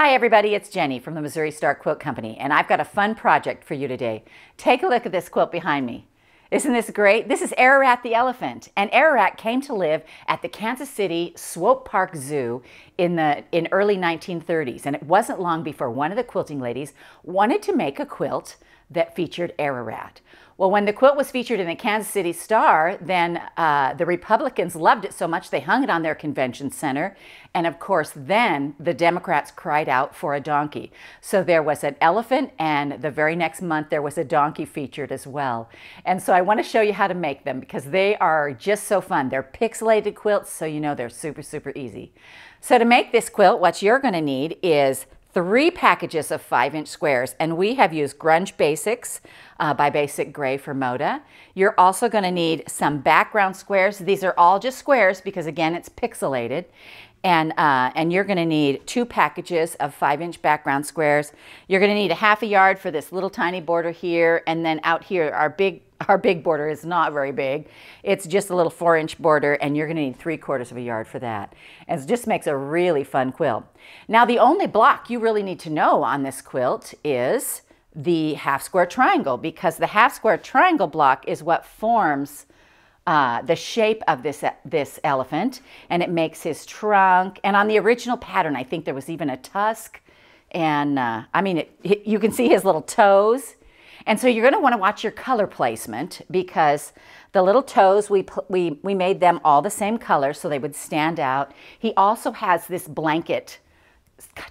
Hi everybody, it's Jenny from the Missouri Star Quilt Company, and I've got a fun project for you today. Take a look at this quilt behind me. Isn't this great? This is Ararat the elephant, and Ararat came to live at the Kansas City Swope Park Zoo in early 1930s, and it wasn't long before one of the quilting ladies wanted to make a quilt that featured Ararat. Well, when the quilt was featured in the Kansas City Star, then the Republicans loved it so much they hung it on their convention center. And of course, then the Democrats cried out for a donkey. So there was an elephant, and the very next month there was a donkey featured as well. And so I want to show you how to make them because they are just so fun. They're pixelated quilts, so you know they're super, super easy. So to make this quilt, what you're going to need is 3 packages of 5-inch squares, and we have used Grunge Basics by Basic Gray for Moda. You're also going to need some background squares. These are all just squares because again it's pixelated, and you're going to need 2 packages of 5-inch background squares. You're going to need a ½ yard for this little tiny border here, and then out here our big border is not very big. It's just a little 4-inch border, and you're going to need 3/4 yard for that. And it just makes a really fun quilt. Now, the only block you really need to know on this quilt is the half square triangle, because the half square triangle block is what forms the shape of this elephant, and it makes his trunk. And on the original pattern, I think there was even a tusk, and I mean, you can see his little toes. And so you're going to want to watch your color placement, because the little toes, we made them all the same color so they would stand out. He also has this blanket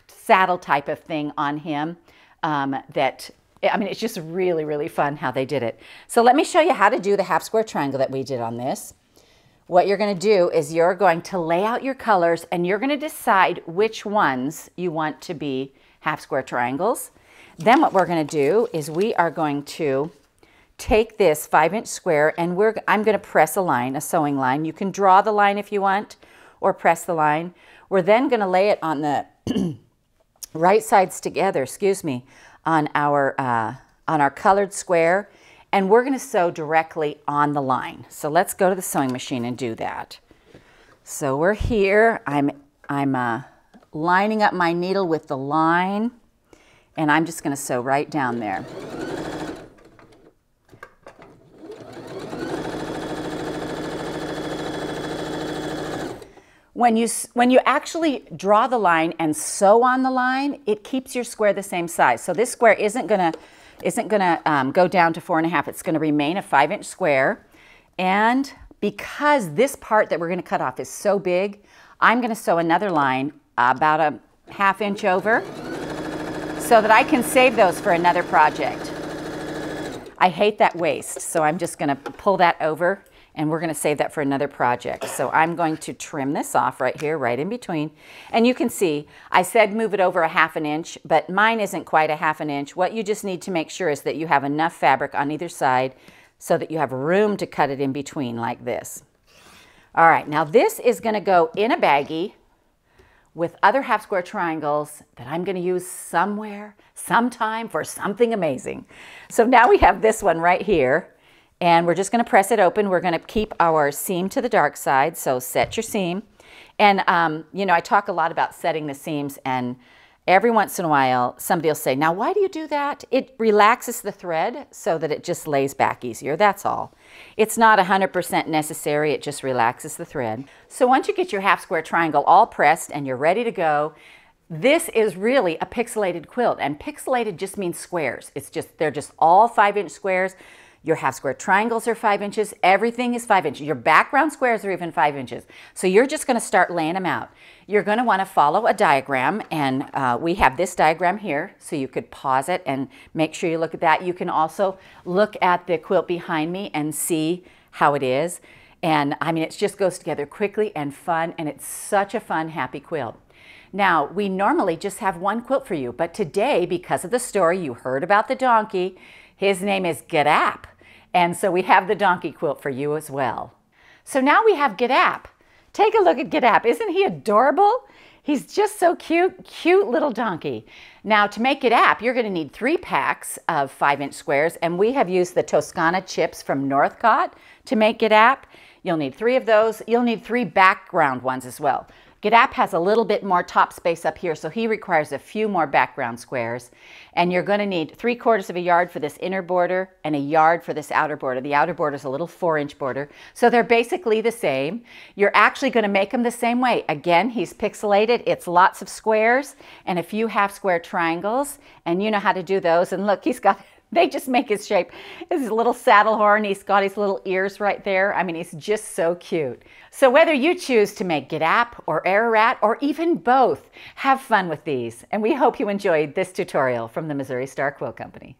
saddle type of thing on him that, I mean, it's just really, really fun how they did it. So let me show you how to do the half square triangle that we did on this. What you're going to do is you're going to lay out your colors, and you're going to decide which ones you want to be half square triangles. Then what we're going to do is we are going to take this 5-inch square, and I'm going to press a line, a sewing line. You can draw the line if you want, or press the line. We're then going to lay it on the right sides together, on our colored square, and we're going to sew directly on the line. So let's go to the sewing machine and do that. So we're here. I'm lining up my needle with the line, and I'm just going to sew right down there. When you actually draw the line and sew on the line, it keeps your square the same size. So this square isn't gonna go down to 4.5. It's gonna remain a 5-inch square. And because this part that we're gonna cut off is so big, I'm gonna sew another line about a ½ inch over, so that I can save those for another project. I hate that waste, so I'm just going to pull that over, and we're going to save that for another project. So I'm going to trim this off right here, right in between. And you can see, I said move it over a ½ inch, but mine isn't quite a ½ inch. What you just need to make sure is that you have enough fabric on either side so that you have room to cut it in between like this. All right, now this is going to go in a baggie with other half square triangles that I'm going to use somewhere, sometime, for something amazing. So now we have this one right here, and we're just going to press it open. We're going to keep our seam to the dark side, so set your seam. And you know, I talk a lot about setting the seams, and every once in a while somebody will say, now why do you do that? It relaxes the thread so that it just lays back easier, that's all. It's not 100% necessary, it just relaxes the thread. So once you get your half square triangle all pressed and you're ready to go, this is really a pixelated quilt, and pixelated just means squares. They're just all 5-inch squares. Your half square triangles are 5 inches. Everything is 5 inches. Your background squares are even 5 inches. So you're just going to start laying them out. You're going to want to follow a diagram, and we have this diagram here, so you could pause it and make sure you look at that. You can also look at the quilt behind me and see how it is. And I mean, it just goes together quickly and fun, and it's such a fun, happy quilt. Now, we normally just have one quilt for you, but today, because of the story you heard about the donkey, his name is Get-App. And so we have the donkey quilt for you as well. So now we have Get-App. Take a look at Get-App. Isn't he adorable? He's just so cute, cute little donkey. Now to make Get-App, you're going to need 3 packs of 5-inch squares, and we have used the Toscana chips from Northcott to make Get-App. You'll need 3 of those. You'll need 3 background ones as well. Gidap has a little bit more top space up here, so he requires a few more background squares. And you're going to need 3/4 of a yard for this inner border and a yard for this outer border. The outer border is a little 4-inch border, so they're basically the same. You're actually going to make them the same way. Again, he's pixelated. It's lots of squares and a few half square triangles, and you know how to do those. And look, he's got... They just make his shape. His little saddle horn, he's got his little ears right there. I mean, he's just so cute. So whether you choose to make Gidap or Ararat or even both, have fun with these. And we hope you enjoyed this tutorial from the Missouri Star Quilt Company.